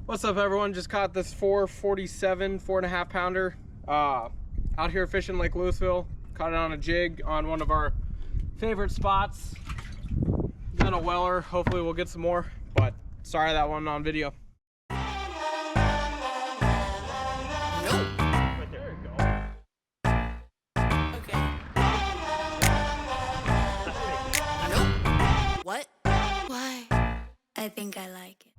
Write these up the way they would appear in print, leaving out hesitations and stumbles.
What's up, everyone? Just caught this 447 4.5 pounder out here fishing Lake Lewisville. Caught it on a jig on one of our favorite spots. Got a weller. Hopefully we'll get some more, but sorry that one on video. Right there you go. Okay. Nope. What? Why? I think I like it.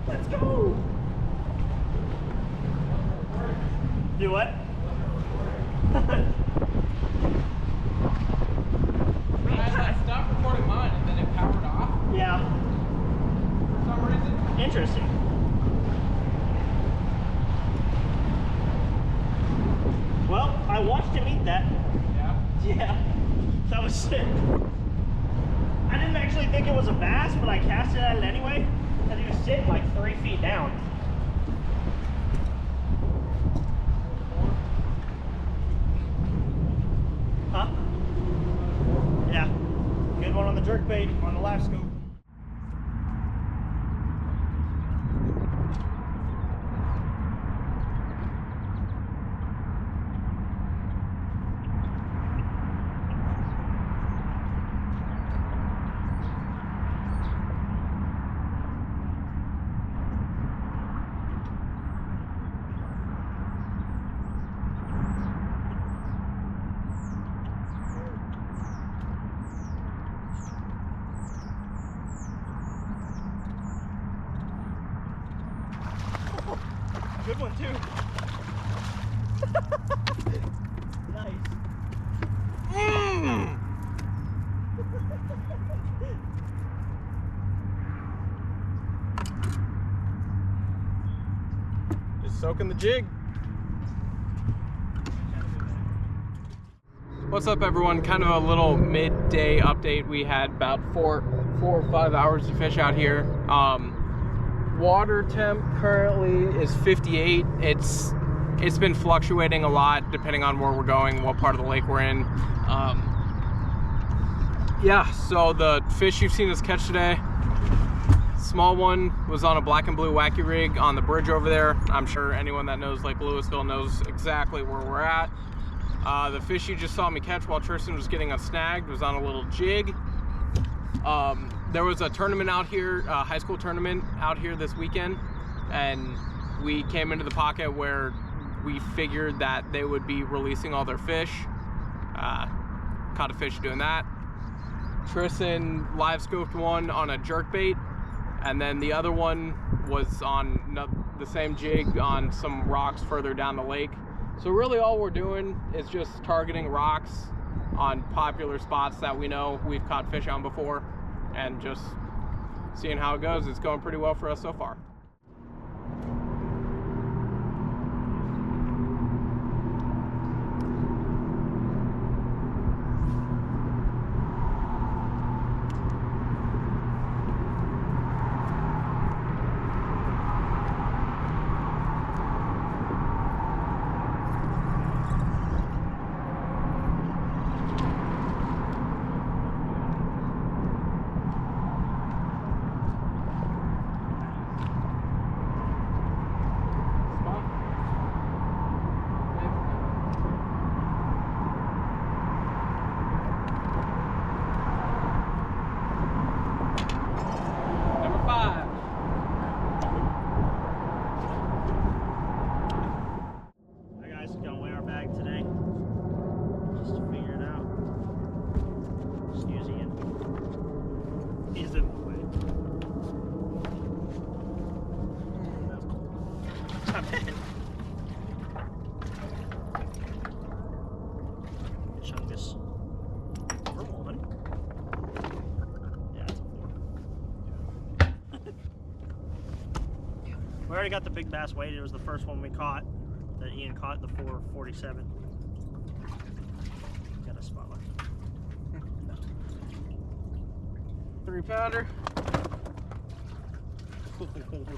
Let's go! Do what? I stopped recording mine and then it powered off. Yeah. For some reason. Interesting. Well, I watched him eat that. Yeah? Yeah. That was sick. I didn't actually think it was a bass, but I cast it at it anyway, because he was sitting like 3 feet down. Huh? Yeah. Good one on the jerkbait on the live scope. Good one too. Nice. Just soaking the jig. What's up, everyone? Kind of a little midday update. We had about four or 5 hours to fish out here. Water temp currently is 58. It's been fluctuating a lot depending on where we're going, what part of the lake we're in. Yeah, so the fish you've seen us catch today, small one was on a black and blue Wacky rig on the bridge over there. I'm sure anyone that knows Lake Lewisville knows exactly where we're at. The fish you just saw me catch while Tristan was getting us snagged was on a little jig. There was a tournament out here, a high school tournament out here this weekend, and we came into the pocket where we figured that they would be releasing all their fish. Caught a fish doing that. Tristan live scoped one on a jerkbait, and then the other one was on the same jig on some rocks further down the lake. So really all we're doing is just targeting rocks on popular spots that we know we've caught fish on before, and just seeing how it goes. It's going pretty well for us so far. Chungus for one. Yeah, it's a 4. We already got the big bass weighted. It was the first one we caught that Ian caught, the 447. Got a spotlight. 3-pounder. Oh,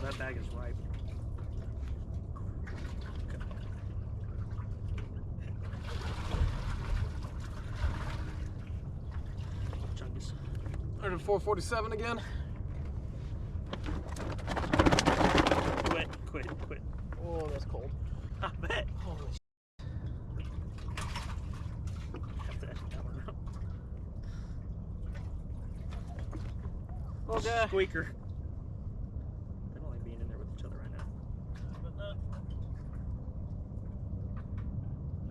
that bag is ripe. Chungus. 447 again. Quit. Oh, that's cold. I bet. Holy shit. Okay. Squeaker. They don't like being in there with each other right now.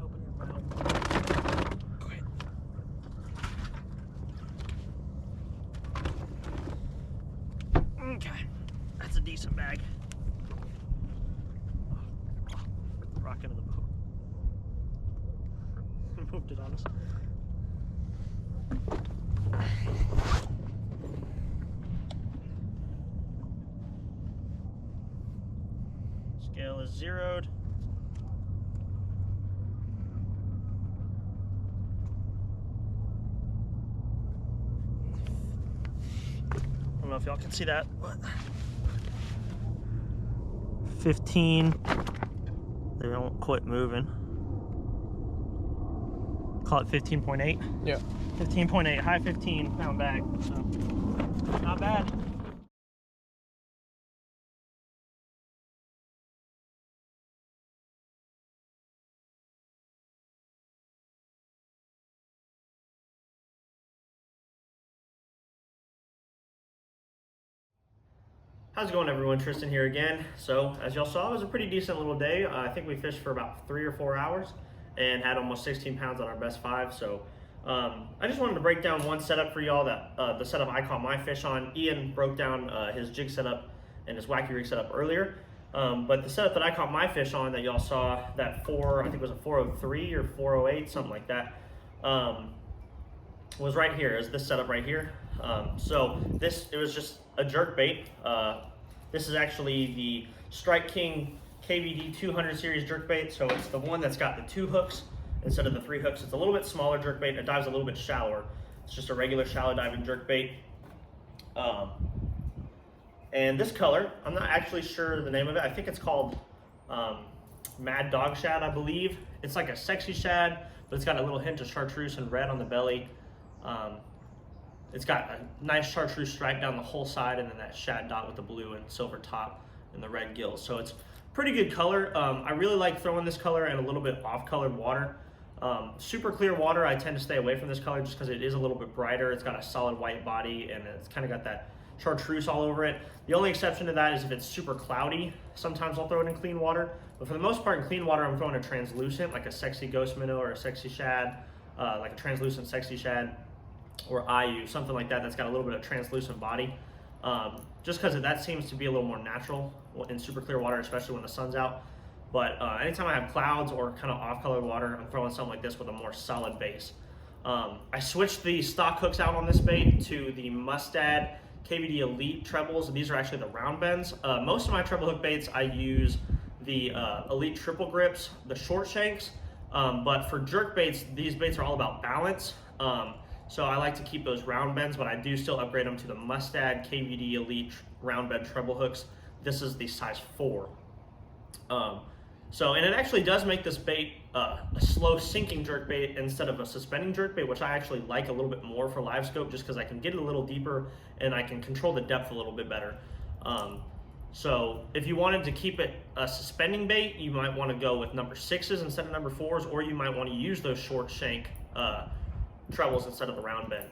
Open your mouth. Quit. Okay. That's a decent bag. Rock into the boat. Moved it on us. Scale is zeroed. I don't know if y'all can see that, but 15. They don't quit moving. Call it 15.8. Yeah. 15.8, high 15-pound bag. So not bad. How's it going, everyone? Tristan here again. So as y'all saw, it was a pretty decent little day. I think we fished for about 3 or 4 hours and had almost 16 pounds on our best 5. So I just wanted to break down one setup for y'all, that the setup I caught my fish on. Ian broke down his jig setup and his wacky rig setup earlier. But the setup that I caught my fish on that y'all saw, that I think it was a 403 or 408, something like that, was right here, is this setup right here. So it was just a jerkbait. This is actually the Strike King KVD 200 series jerkbait. So it's the one that's got the 2 hooks instead of the 3 hooks. It's a little bit smaller jerkbait. It dives a little bit shallower. It's just a regular shallow diving jerkbait. And this color, I'm not actually sure the name of it. I think it's called Mad Dog Shad, I believe. It's like a sexy shad, but it's got a little hint of chartreuse and red on the belly. It's got a nice chartreuse stripe down the whole side, and then that shad dot with the blue and silver top and the red gills. So it's pretty good color. I really like throwing this color in a little bit off-colored water. Super clear water, I tend to stay away from this color just because it is a little bit brighter. It's got a solid white body, and it's kind of got that chartreuse all over it. The only exception to that is if it's super cloudy. Sometimes I'll throw it in clean water, but for the most part in clean water, I'm throwing a translucent, like a sexy ghost minnow or a sexy shad, like a translucent sexy shad, or IU, something like that that's got a little bit of translucent body. Just because that seems to be a little more natural in super clear water, especially when the sun's out. But anytime I have clouds or kind of off-colored water, I'm throwing something like this with a more solid base. I switched the stock hooks out on this bait to the Mustad KVD Elite trebles. These are actually the round bends. Most of my treble hook baits, I use the Elite triple grips, the short shanks. But for jerk baits, these baits are all about balance. So I like to keep those round bends, but I do still upgrade them to the Mustad KVD Elite round bend treble hooks. This is the size 4. And it actually does make this bait a slow sinking jerk bait instead of a suspending jerk bait, which I actually like a little bit more for live scope, just because I can get it a little deeper and I can control the depth a little bit better. So if you wanted to keep it a suspending bait, you might want to go with number 6s instead of number 4s, or you might want to use those short shank trebles instead of the round bend.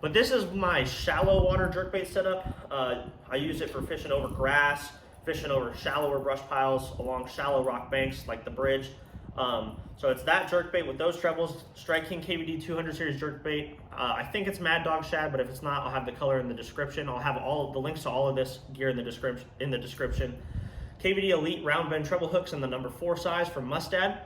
But this is my shallow water jerkbait setup. I use it for fishing over grass, fishing over shallower brush piles along shallow rock banks like the bridge. So it's that jerkbait with those trebles, Strike King KVD 200 series jerkbait. I think it's Mad Dog Shad, but if it's not, I'll have the color in the description. I'll have all of the links to all of this gear in the description. KVD Elite round bend treble hooks in the number 4 size from Mustad.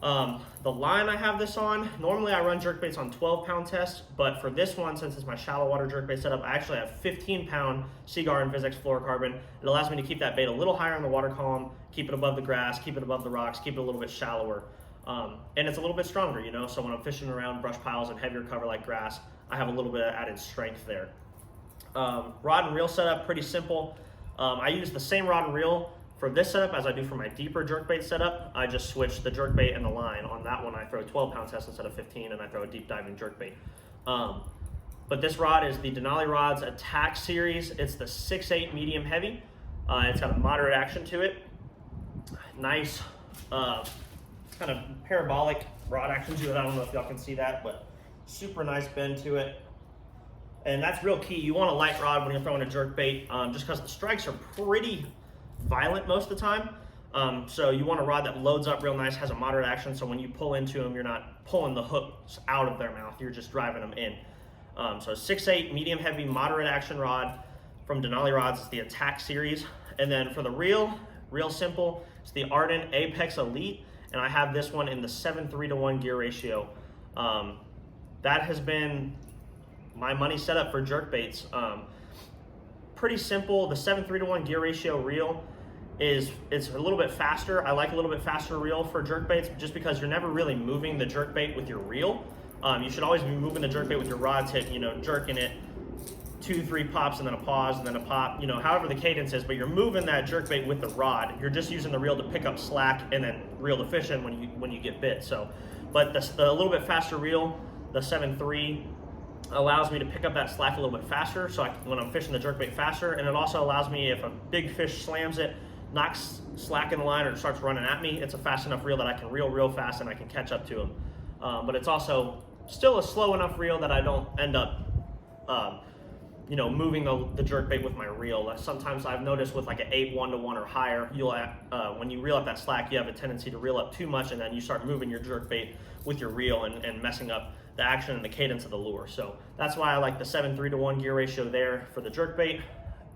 The line I have this on, normally I run jerkbaits on 12-pound tests, but for this one, since it's my shallow water jerkbait setup, I actually have 15-pound Seaguar and Vizex fluorocarbon. It allows me to keep that bait a little higher in the water column, keep it above the grass, keep it above the rocks, keep it a little bit shallower. And it's a little bit stronger, you know, so when I'm fishing around brush piles and heavier cover like grass, I have a little bit of added strength there. Rod and reel setup, pretty simple. I use the same rod and reel for this setup as I do for my deeper jerkbait setup. I just switch the jerkbait and the line. On that one, I throw a 12-pound test instead of 15, and I throw a deep diving jerkbait. But this rod is the Denali Rods Attack Series. It's the 6/8 medium heavy. It's got a moderate action to it. Nice kind of parabolic rod action to it. I don't know if y'all can see that, but super nice bend to it. And that's real key. You want a light rod when you're throwing a jerkbait, just because the strikes are pretty violent most of the time. So you want a rod that loads up real nice, has a moderate action, so when you pull into them, you're not pulling the hooks out of their mouth, you're just driving them in. So 6/8 medium heavy moderate action rod from Denali Rods is the Attack Series. And then for the reel, real simple, it's the Arden Apex Elite, and I have this one in the 7:3 gear ratio. That has been my money setup for jerkbaits. Pretty simple. The 7:3 gear ratio reel it's a little bit faster. I like a little bit faster reel for jerkbaits just because you're never really moving the jerkbait with your reel. You should always be moving the jerkbait with your rod tip, you know, jerking it 2-3 pops and then a pause and then a pop, you know, however the cadence is, but you're moving that jerkbait with the rod. You're just using the reel to pick up slack and then reel the fish in when you get bit. So, but the little bit faster reel, the 7.3, allows me to pick up that slack a little bit faster, so when I'm fishing the jerkbait faster, and it also allows me, if a big fish slams it, knocks slack in the line, or starts running at me, it's a fast enough reel that I can reel real fast and I can catch up to him. But it's also still a slow enough reel that I don't end up you know, moving the jerkbait with my reel. Sometimes I've noticed with like an 8:1 or higher, you'll when you reel up that slack, you have a tendency to reel up too much, and then you start moving your jerkbait with your reel and messing up the action and the cadence of the lure. So that's why I like the 7:3 gear ratio there for the jerkbait.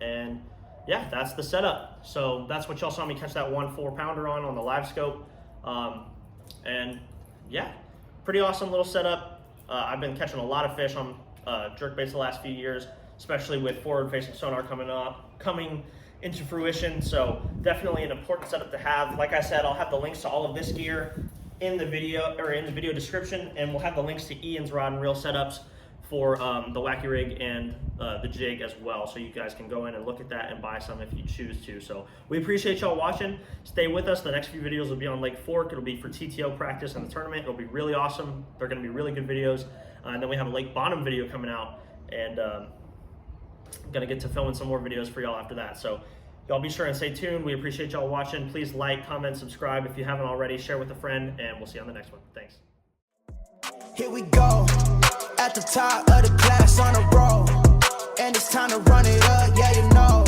And yeah, that's the setup. So that's what y'all saw me catch that 1 4-pounder on the live scope. And yeah, pretty awesome little setup. I've been catching a lot of fish on jerkbaits the last few years, especially with forward-facing sonar coming into fruition. So definitely an important setup to have. Like I said, I'll have the links to all of this gear in the video description, and we'll have the links to Iain's rod and reel setups for the Wacky rig and the jig as well, so you guys can go in and look at that and buy some if you choose to. So we appreciate y'all watching. Stay with us. The next few videos will be on Lake Fork. It'll be for TTO practice and the tournament. It'll be really awesome. They're going to be really good videos. And then we have a Lake Bonham video coming out, and I'm going to get to filming some more videos for y'all after that. So y'all be sure and stay tuned. We appreciate y'all watching. Please like, comment, subscribe if you haven't already. Share with a friend, and we'll see you on the next one. Thanks. Here we go, at the top of the class on a roll, and it's time to run it up, yeah, you know.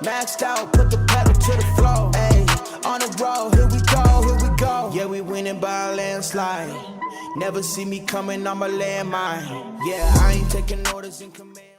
Maxed out, put the pedal to the floor, ayy, on the road, here we go. Yeah, we winning by a landslide. Never see me coming on my landmine. Yeah, I ain't taking orders in command.